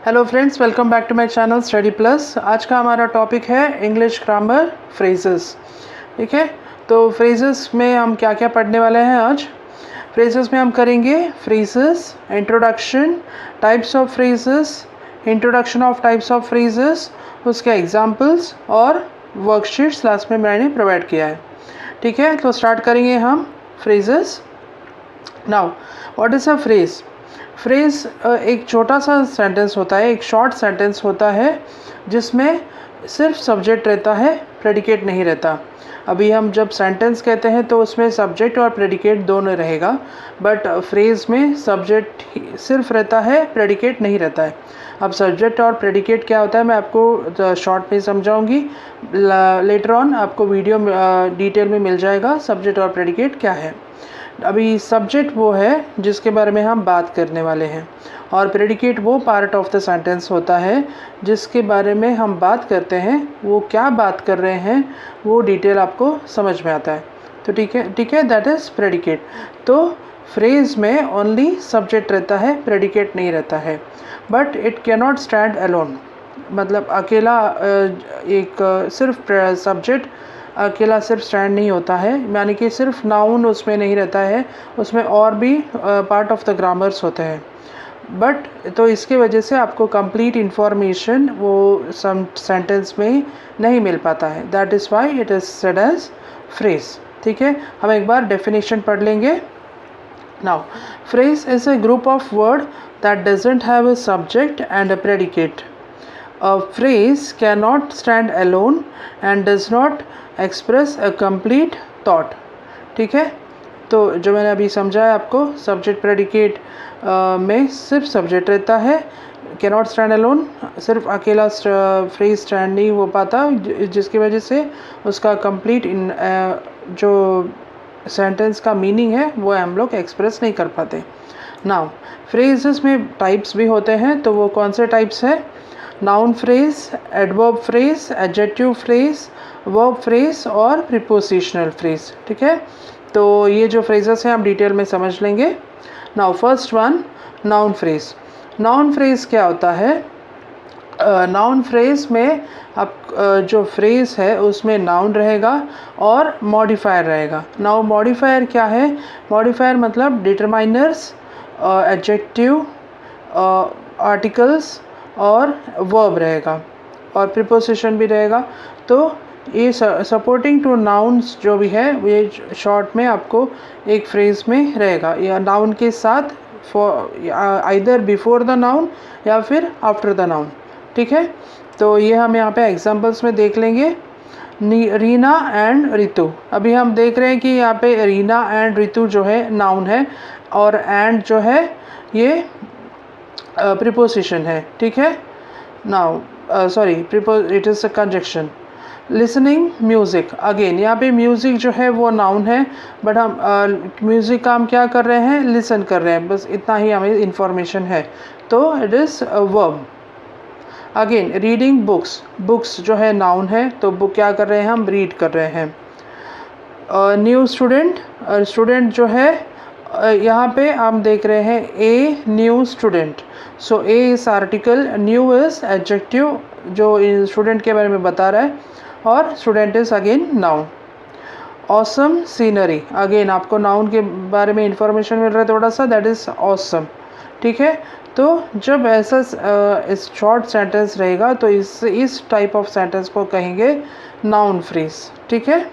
Hello friends, welcome back to my channel study plus. आज का हमारा टॉपिक है इंग्लिश ग्रामर फ्रेजेस। ठीक है, तो फ्रेजेस में हम क्या क्या पढ़ने वाले हैं आज। फ्रेजेस में हम करेंगे phrases, introduction, types of phrases, introduction of types of phrases, उसके एग्जांपल्स और वर्कशीट्स लास्ट में मैंने प्रोवाइड किया है। ठीक है, तो स्टार्ट करेंगे हम phrases. Now what is a phrase? Phrase एक छोटा सा सेंटेंस होता है, एक शॉर्ट सेंटेंस होता है जिसमें सिर्फ सब्जेक्ट रहता है, प्रेडिकेट नहीं रहता। अभी हम जब सेंटेंस कहते हैं तो उसमें सब्जेक्ट और प्रेडिकेट दोनों रहेगा, बट फ्रेज में सब्जेक्ट सिर्फ रहता है, प्रेडिकेट नहीं रहता है। अब सब्जेक्ट और प्रेडिकेट क्या होता है मैं आपको शॉर्ट में समझाऊंगी, लेटर ऑन आपको वीडियो डिटेल में मिल जाएगा सब्जेक्ट और प्रेडिकेट क्या है। अभी सब्जेक्ट वो है जिसके बारे में हम बात करने वाले हैं, और प्रेडिकेट वो पार्ट ऑफ द सेंटेंस होता है जिसके बारे में हम बात करते हैं। वो क्या बात कर रहे हैं वो डिटेल आपको समझ में आता है। तो ठीक है, दैट इज़ प्रेडिकेट। तो फ्रेज में ओनली सब्जेक्ट रहता है, प्रेडिकेट नहीं रहता है, but it can not stand alone. मतलब अकेला एक सिर्फ सब्जेक्ट अकेला सिर्फ स्टैंड नहीं होता है, यानी कि सिर्फ नाउन उसमें नहीं रहता है, उसमें और भी पार्ट ऑफ द ग्रामर्स होते हैं। बट तो इसके वजह से आपको कंप्लीट इन्फॉर्मेशन वो सेंटेंस में नहीं मिल पाता है। That is why it is said as phrase. ठीक है, हम एक बार डेफिनेशन पढ़ लेंगे। Now phrase is a group of word that doesn't have a subject and a predicate. A phrase cannot stand alone and does not express a complete thought. ठीक है, तो जो मैंने अभी समझाया आपको, सब्जेक्ट प्रेडिकेट में सिर्फ सब्जेक्ट रहता है, कैनॉट स्टैंड अलोन, सिर्फ अकेला फ्रेज स्टैंड नहीं हो पाता, जिसकी वजह से उसका कंप्लीट जो सेंटेंस का मीनिंग है वो हम लोग एक्सप्रेस नहीं कर पाते। नाउ फ्रेजेस में टाइप्स भी होते हैं, तो वो कौन से टाइप्स हैं? Noun phrase, adverb phrase, adjective phrase, verb phrase और प्रीपोजिशनल फ्रेज। ठीक है, तो ये जो फ्रेजेस हैं हम डिटेल में समझ लेंगे। Now first one, noun phrase. Noun phrase क्या होता है? नाउन फ्रेज में आप जो फ्रेज है उसमें नाउन रहेगा और मॉडिफायर रहेगा। नाउ मॉडिफायर क्या है? मॉडिफायर मतलब डिटरमाइनर्स, एडजेक्टिव, आर्टिकल्स और वर्ब रहेगा, और प्रीपोजिशन भी रहेगा। तो ये सपोर्टिंग टू नाउन्स जो भी है ये शॉर्ट में आपको एक फ्रेज में रहेगा, या नाउन के साथ आइदर बिफोर द नाउन या फिर आफ्टर द नाउन। ठीक है, तो ये हम यहाँ पे एग्जांपल्स में देख लेंगे। रीना एंड रितु। अभी हम देख रहे हैं कि यहाँ पे रीना एंड रितु जो है नाउन है, और एंड जो है ये प्रीपोजिशन है। ठीक है, now it is a conjunction. Listening, music. Again यहाँ पे म्यूज़िक जो है वो नाउन है, बट हम म्यूज़िक का हम क्या कर रहे हैं? लिसन कर रहे हैं, बस इतना ही हमें इंफॉर्मेशन है, तो it is verb. Again reading books. Books जो है नाउन है, तो बुक क्या कर रहे हैं? हम रीड कर रहे हैं। New student. स्टूडेंट जो है यहाँ पे हम देख रहे हैं a new student. So A is article, new is adjective जो स्टूडेंट के बारे में बता रहा है, और student is again noun. Awesome scenery. Again आपको नाउन के बारे में इंफॉर्मेशन मिल रहा है थोड़ा सा, दैट इज़ ऑसम। ठीक है, तो जब ऐसा इस शॉर्ट सेंटेंस रहेगा तो इस टाइप ऑफ सेंटेंस को कहेंगे नाउन फ्रेज। ठीक है,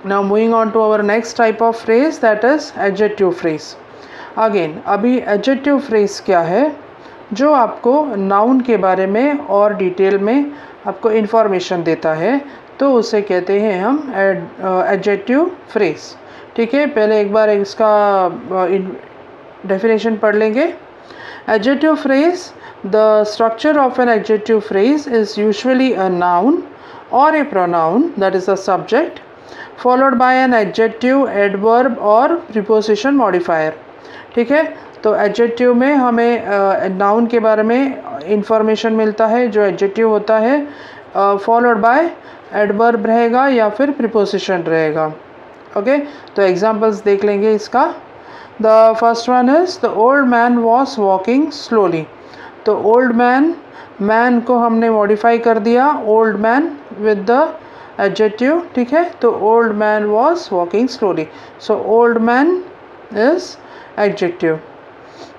now moving on to our next type of phrase, that is adjective phrase. Again अभी adjective phrase क्या है? जो आपको नाउन के बारे में और डिटेल में आपको इंफॉर्मेशन देता है, तो उसे कहते हैं हम adjective phrase. ठीक है, पहले एक बार इसका डेफिनेशन पढ़ लेंगे। Adjective phrase, the structure of an adjective phrase is usually a noun or a pronoun, that is a subject, followed by an adjective, adverb और preposition modifier. ठीक है, तो adjective में हमें noun के बारे में इंफॉर्मेशन मिलता है जो adjective होता है, followed by adverb रहेगा या फिर preposition रहेगा। ओके, तो एग्जांपल्स देख लेंगे इसका। The first one is the old man was walking slowly. तो ओल्ड मैन, मैन को हमने मॉडिफाई कर दिया old man with the adjective, ठीक है। तो old man was walking slowly, so old man is adjective.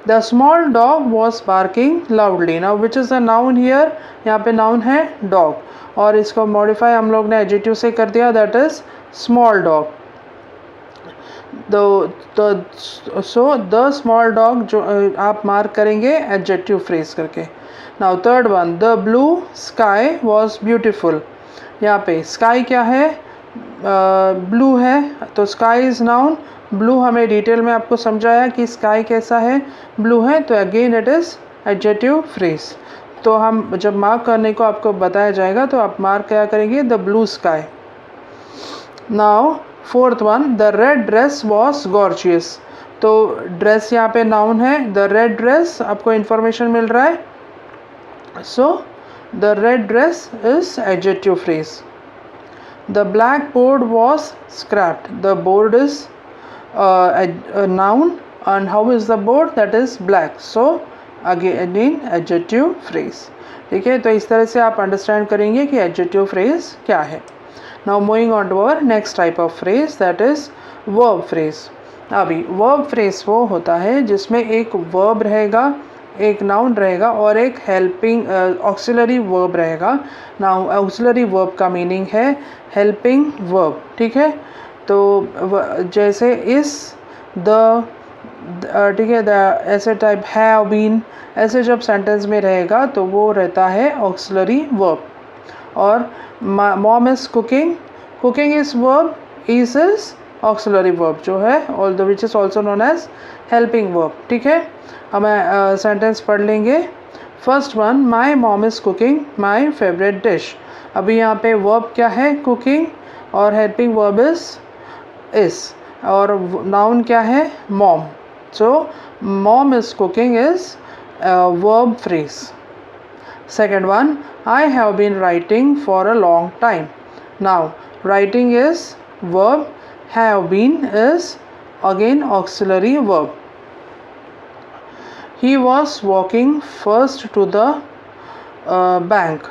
The small dog was barking loudly, now which is the noun here, यहाँ पे noun है डॉग, और इसको मॉडिफाई हम लोग ने एडजेक्टिव से कर दिया, that is small dog. So the small dog जो आप मार्क करेंगे एडजेक्टिव फ्रेज करके। Now third one, the blue sky was beautiful, यहाँ पे स्काई क्या है, ब्लू है, तो स्काई इज नाउन, ब्लू हमें डिटेल में आपको समझाया कि स्काई कैसा है, ब्लू है, तो again it is adjective phrase. तो हम जब मार्क करने को आपको बताया जाएगा तो आप मार्क क्या करेंगे, the blue sky. Now fourth one, the red dress was gorgeous, तो ड्रेस यहाँ पे नाउन है, द रेड ड्रेस आपको इंफॉर्मेशन मिल रहा है, so the red dress is adjective phrase. The black board was scraped, the board is noun, and how is the board, that is black, so again adjective phrase, ठीक है। तो इस तरह से आप अंडरस्टैंड करेंगे कि adjective phrase क्या है। Now moving on to our next type of phrase, that is verb phrase। अभी verb phrase वो होता है जिसमें एक verb रहेगा, एक noun रहेगा और एक helping auxiliary verb रहेगा। Now auxiliary verb का meaning है helping verb, ठीक है। तो जैसे इस द, ठीक है, द ऐसे टाइप हैव बीन, ऐसे जब सेंटेंस में रहेगा तो वो रहता है ऑक्सिलरी वर्ब। और mom is cooking, cooking is verb, is auxiliary verb जो है, although which is also known as helping verb, ठीक है। हमें सेंटेंस पढ़ लेंगे। First one, my mom is cooking my favourite dish. अभी यहाँ पे वर्ब क्या है, कुकिंग, और हेल्पिंग वर्ब इज, और नाउन क्या है, mom, so mom is cooking is verb phrase. Second one, I have been writing for a long time. Now writing is verb, have been is again auxiliary verb. He was walking first to the bank,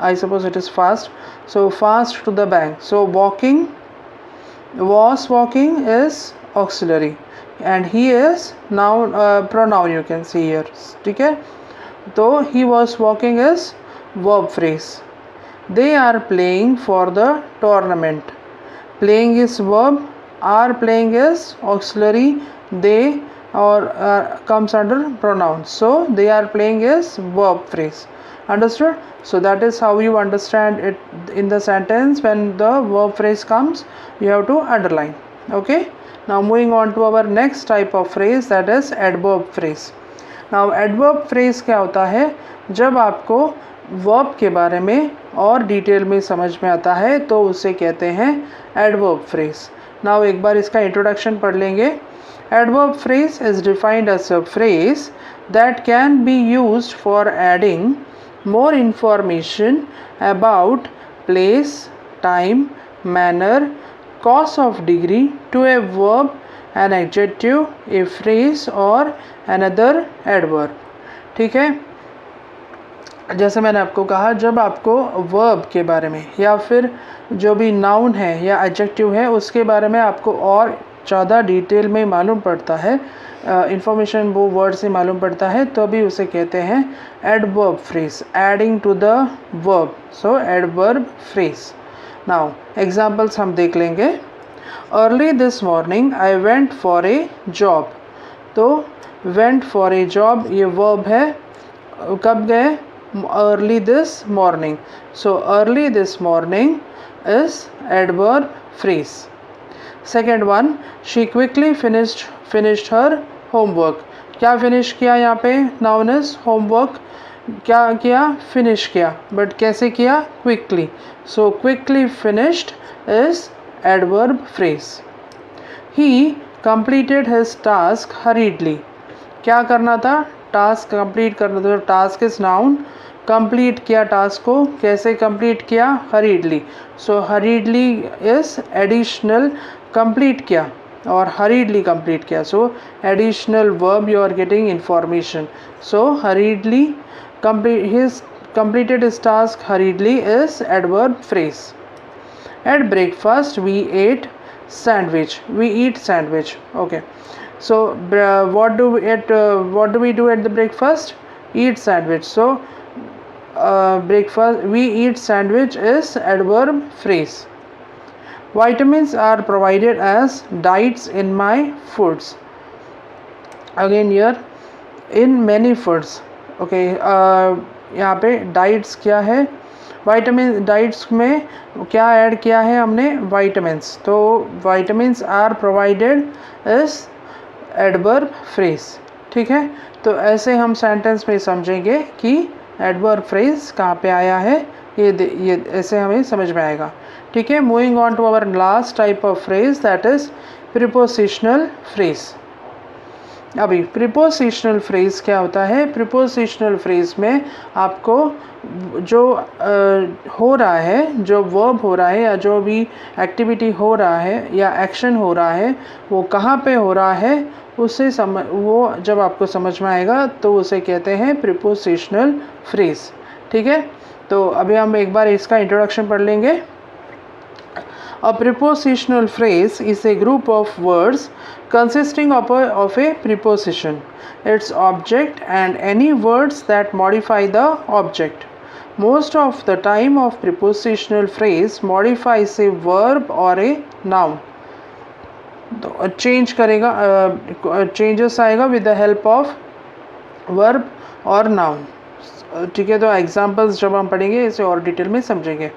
I suppose it is fast, so fast to the bank, so walking, was walking is auxiliary, and he is noun, pronoun you can see here, ठीक है। तो he was walking is verb phrase। they are playing for the tournament, playing is verb, are playing is auxiliary, they or comes under pronoun, so they are playing is verb phrase, understood। So that is how you understand it in the sentence. When the verb phrase comes, you have to underline, okay। Now moving on to our next type of phrase, that is adverb phrase। Now adverb phrase क्या होता है, जब आपको verb के बारे में और detail में समझ में आता है तो उसे कहते हैं adverb phrase। Now एक बार इसका इंट्रोडक्शन पढ़ लेंगे। Adverb phrase is defined as a phrase that can be used for adding more information about place, time, manner, cause of degree to a verb, an adjective, a phrase or another adverb, ठीक है। जैसे मैंने आपको कहा, जब आपको verb के बारे में या फिर जो भी noun है या adjective है उसके बारे में आपको और ज़्यादा डिटेल में मालूम पड़ता है, इंफॉर्मेशन वो वर्ड से मालूम पड़ता है, तो भी उसे कहते हैं adverb phrase, adding to the verb, so adverb phrase. Now examples हम देख लेंगे। Early this morning I went for a job, तो वेंट फॉर ए जॉब ये वर्ब है, कब गए, early this morning, so early this morning is adverb phrase. Second one, she quickly finished her homework, क्या finish किया, यहाँ पे noun is homework, क्या किया, फिनिश किया, बट कैसे किया, quickly, so quickly finished is adverb phrase. He completed his task hurriedly, क्या करना था, टास्क कंप्लीट करना था, टास्क इज नाउन, कंप्लीट किया टास्क को, कैसे कंप्लीट किया, hurriedly, so hurriedly is additional, complete किया, और hurriedly कंप्लीट किया. So additional verb you are getting information. So hurriedly completed his task hurriedly is adverb phrase. At breakfast we ate sandwich. We eat sandwich. Okay. So what do we do at the breakfast? Eat sandwich. So breakfast we eat sandwich is adverb phrase. Vitamins are provided as diets in my foods. Again here in many foods. Okay. यहाँ पे diets क्या है? Vitamin diets में क्या add किया है हमने? Vitamins. तो vitamins are provided is adverb phrase. ठीक है. तो ऐसे हम सेंटेंस में समझेंगे कि एडवर्ब फ्रेज कहाँ पे आया है. ये ऐसे हमें समझ में आएगा. ठीक है. Moving on to our last type of phrase that is prepositional phrase. अभी प्रीपोजिशनल फ्रेज क्या होता है? प्रीपोजिशनल फ्रेज में आपको जो हो रहा है, जो वर्ब हो रहा है या जो भी एक्टिविटी हो रहा है या एक्शन हो रहा है वो कहाँ पे हो रहा है उसे वो जब आपको समझ में आएगा तो उसे कहते हैं प्रीपोजिशनल फ्रेज. ठीक है. तो अभी हम एक बार इसका इंट्रोडक्शन पढ़ लेंगे. A prepositional phrase is a group of words consisting of a preposition, its object, and any words that modify the object. Most of the time of prepositional phrase modifies a verb or a noun. तो change करेगा, changes आएगा with the help of verb और noun. ठीक है. तो examples जब हम पढ़ेंगे इसे और डिटेल में समझेंगे.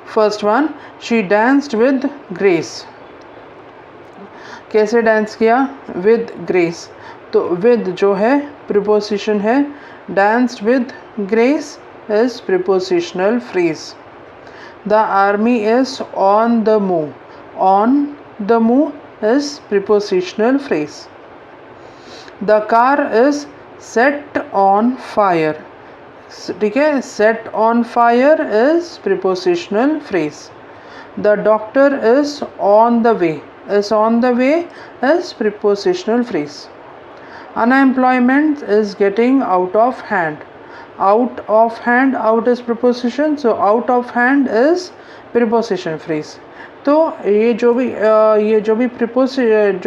First one, she danced with grace. कैसे डांस किया? With grace. तो विद जो है प्रीपोजिशन है, danced with grace is prepositional phrase. The army is on the move. On the move is prepositional phrase. The car is set on fire. ठीक है. Set on fire is prepositional phrase. The doctor is on the way. Is on the way is prepositional phrase. Unemployment is getting out of hand. Out of hand, out is preposition, so out of hand is preposition phrase. तो ये जो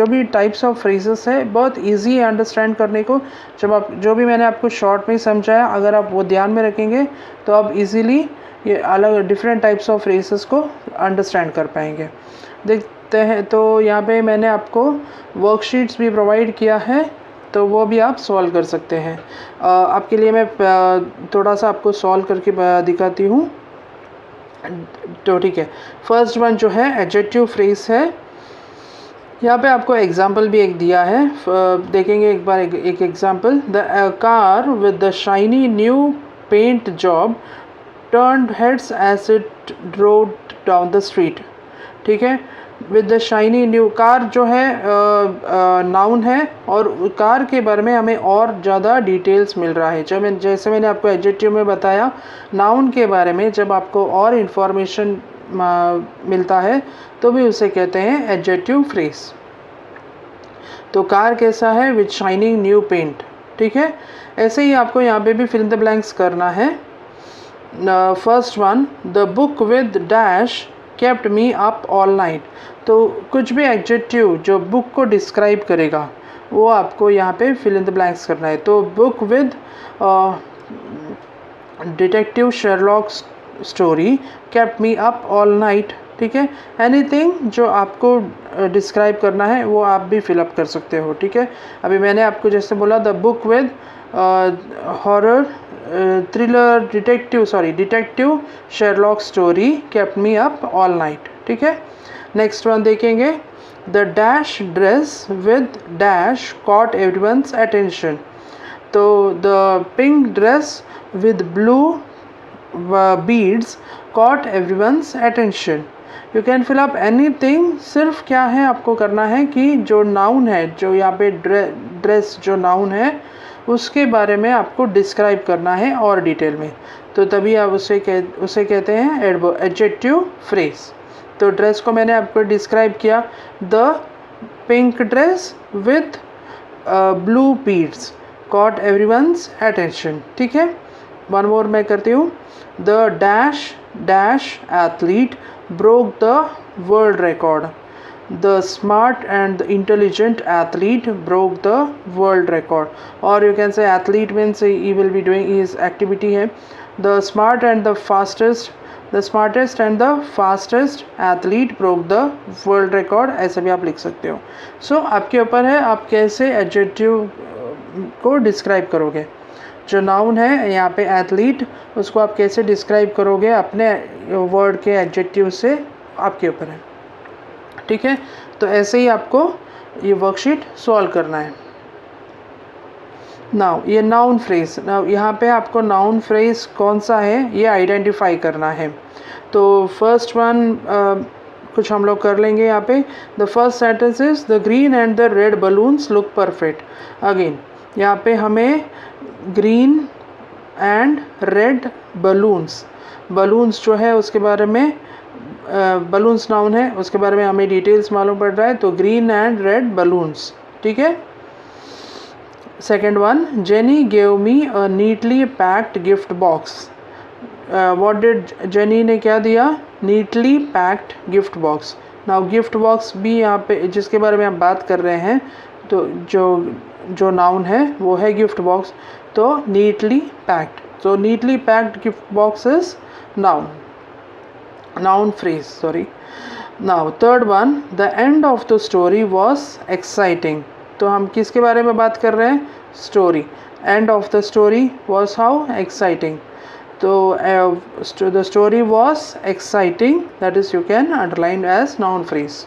भी types of phrases है बहुत easy है understand करने को. जो भी मैंने आपको शॉर्ट में समझाया, अगर आप वो ध्यान में रखेंगे तो आप इजीली ये अलग डिफरेंट टाइप्स ऑफ फ्रेजेस को अंडरस्टैंड कर पाएंगे. देखते हैं. तो यहाँ पे मैंने आपको वर्कशीट्स भी प्रोवाइड किया है, तो वो भी आप सॉल्व कर सकते हैं. आपके लिए मैं थोड़ा सा आपको सॉल्व करके दिखाती हूँ. तो ठीक है. फर्स्ट वन जो है एडजेक्टिव फ्रेज है. यहाँ पे आपको एग्जाम्पल भी एक दिया है. देखेंगे एक बार एक example. The car with the shiny new paint job turned heads as it drove down the street. ठीक है. With the shiny new, car जो है नाउन है और कार के बारे में हमें और ज़्यादा डिटेल्स मिल रहा है. जैसे मैंने आपको एडजेक्टिव में बताया, नाउन के बारे में जब आपको और इन्फॉर्मेशन मिलता है तो भी उसे कहते हैं एडजेक्टिव फ्रेज. तो कार कैसा है? With shining new paint. ठीक है. ऐसे ही आपको यहाँ पे भी फिल इन द ब्लैंक्स करना है. First one, the book with dash kept me up all night. तो कुछ भी एडजेक्टिव जो बुक को डिस्क्राइब करेगा वो आपको यहाँ पे फिल इन द ब्लैंक्स करना है. तो book with detective Sherlock story kept me up all night. ठीक है. एनीथिंग जो आपको डिस्क्राइब करना है वो आप भी फिलअप कर सकते हो. ठीक है. अभी मैंने आपको जैसे बोला, the book with horror thriller detective Sherlock story kept me up all night. ठीक है. नेक्स्ट वन देखेंगे. The dash dress with dash caught everyone's attention. तो the pink dress with blue beads caught everyone's attention. You can fill up anything. सिर्फ क्या है आपको करना है कि जो नाउन है, जो यहाँ पे ड्रेस जो नाउन है उसके बारे में आपको डिस्क्राइब करना है और डिटेल में. तो तभी आप उसे कहते हैं एडजेक्टिव फ्रेज. तो ड्रेस को मैंने आपको डिस्क्राइब किया. The pink dress with blue beads caught everyone's attention. ठीक है, वन मोर मैं करती हूँ। The dash dash athlete broke the world record. The smart and the intelligent athlete broke the world record. Or you can say athlete means he will be doing his activity है। The smartest and the fastest athlete broke the world record, ऐसे भी आप लिख सकते हो। So आपके ऊपर है आप कैसे adjective को डिस्क्राइब करोगे। जो नाउन है यहाँ पे एथलीट, उसको आप कैसे डिस्क्राइब करोगे अपने वर्ड के एडजेक्टिव से, आपके ऊपर है। ठीक है, तो ऐसे ही आपको ये वर्कशीट सॉल्व करना है। नाउ ये नाउन फ्रेज, नाउ यहाँ पे आपको नाउन फ्रेज कौन सा है ये आइडेंटिफाई करना है। तो फर्स्ट वन कुछ हम लोग कर लेंगे यहाँ पे। The first sentence is the green and the red balloons look perfect. Again यहाँ पे हमें green and red balloons, balloons जो है उसके बारे में, बलून्स नाउन है उसके बारे में हमें डिटेल्स मालूम पड़ रहा है, तो ग्रीन एंड रेड बलून्स। ठीक है, second one, jenny gave me a neatly packed gift box. What did jenny ने क्या दिया, neatly packed gift box. Now gift box भी यहाँ पे जिसके बारे में हम बात कर रहे हैं, तो जो नाउन है वो है गिफ्ट बॉक्स, तो नीटली पैक्ड, तो neatly packed gift box is noun phrase, sorry. Now third one, the end of the story was exciting. तो हम किसके बारे में बात कर रहे हैं, story. End of the story was how exciting, तो the story was exciting, that is you can underline as noun phrase.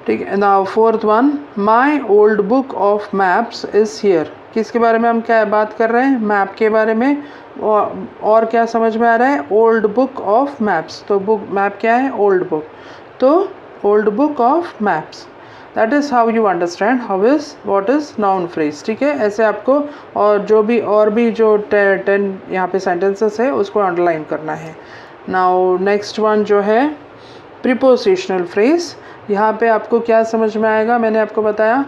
ठीक है, now fourth one, my old book of maps is here. किसके बारे में हम क्या बात कर रहे हैं, मैप के बारे में। और क्या समझ में आ रहा है, ओल्ड बुक ऑफ मैप्स, तो बुक मैप क्या है, ओल्ड बुक, तो old book of maps. That is how you understand how is what is noun phrase. ठीक है, ऐसे आपको और भी जो 10 यहाँ पे सेंटेंसेस है उसको अंडरलाइन करना है। नाउ नेक्स्ट वन जो है प्रीपोजिशनल फ्रेज। यहाँ पे आपको क्या समझ में आएगा, मैंने आपको बताया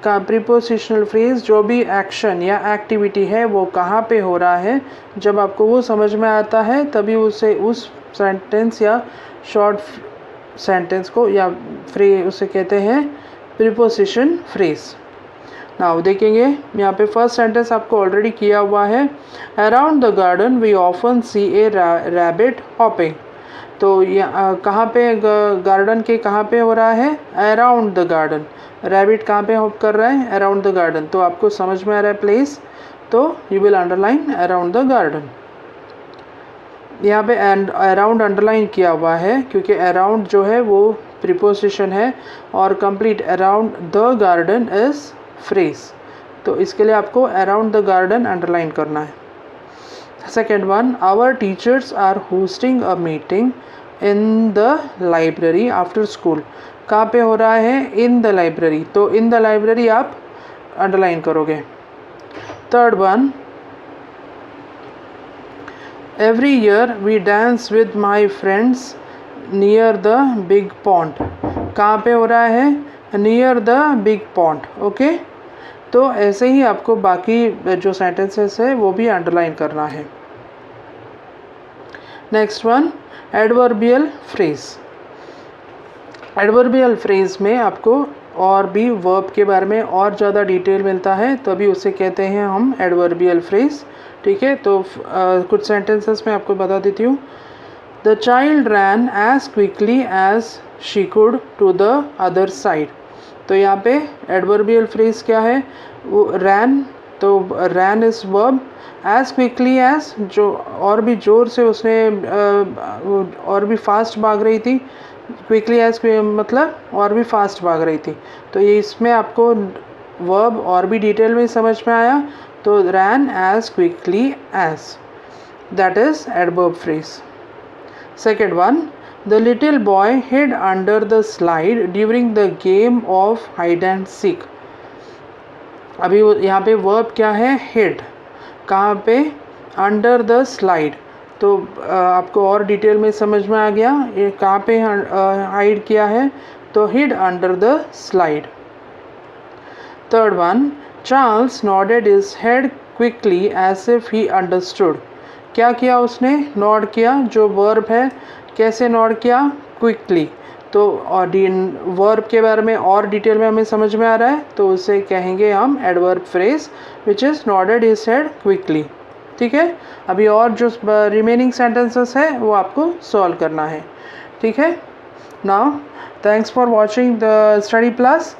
का प्रीपोजिशनल फ्रेज जो भी एक्शन या एक्टिविटी है वो कहाँ पे हो रहा है, जब आपको वो समझ में आता है तभी उसे उस सेंटेंस या शॉर्ट सेंटेंस को या फ्रेज उसे कहते हैं प्रीपोजिशन फ्रेज। नाउ देखेंगे यहाँ पे फर्स्ट सेंटेंस आपको ऑलरेडी किया हुआ है, around the garden we often see a rabbit hopping. तो यहाँ कहाँ पे, गार्डन के कहाँ पे हो रहा है, अराउंड द गार्डन। रैबिट कहाँ पे हॉप कर रहा है, अराउंड द गार्डन। तो आपको समझ में आ रहा है प्लेस, तो you will underline around the garden. यहाँ पे अराउंड अंडरलाइन किया हुआ है क्योंकि अराउंड जो है वो प्रीपोजिशन है और complete around the garden is phrase, तो इसके लिए आपको अराउंड द गार्डन अंडरलाइन करना है। Second one, our teachers are hosting a meeting in the library after school. कहाँ पे हो रहा है, इन द लाइब्रेरी, तो इन द लाइब्रेरी आप अंडरलाइन करोगे। Third one, every year we dance with my friends near the big pond. कहाँ पे हो रहा है, near the big pond. Okay, तो ऐसे ही आपको बाकी जो सेंटेंसेस है वो भी अंडरलाइन करना है। Next one, adverbial phrase. Adverbial phrase में आपको और भी वर्ब के बारे में और ज़्यादा डिटेल मिलता है, तभी उसे कहते हैं हम एडवर्बियल फ्रेज। ठीक है, तो कुछ सेंटेंसेस में आपको बता देती हूँ। The child ran as quickly as she could to the other side. तो यहाँ पे एडवर्बियल फ्रेज क्या है, वो रैन, तो ran is verb, as quickly as जो और भी ज़ोर से उसने और भी फास्ट भाग रही थी, क्विकली एज मतलब और भी फास्ट भाग रही थी। तो ये इसमें आपको वर्ब और भी डिटेल में समझ में आया, तो ran as quickly as, that is adverb phrase. Second one, the little boy hid under the slide during the game of hide and seek. अभी यहाँ पे वर्ब क्या है, हिड, कहाँ पे, अंडर द स्लाइड, तो आपको और डिटेल में समझ में आ गया ये कहाँ पे हाइड किया है, तो hid under the slide. Third one, Charles nodded his head quickly as if he understood. क्या किया उसने? नॉड किया, जो वर्ब है। कैसे नॉड किया? क्विकली। तो और वर्ब के बारे में और डिटेल में हमें समझ में आ रहा है, तो उसे कहेंगे हम adverb phrase which is nodded his head quickly. ठीक है, अभी और जो रिमेनिंग सेंटेंसेस है वो आपको सॉल्व करना है। ठीक है, now thanks for watching the study plus.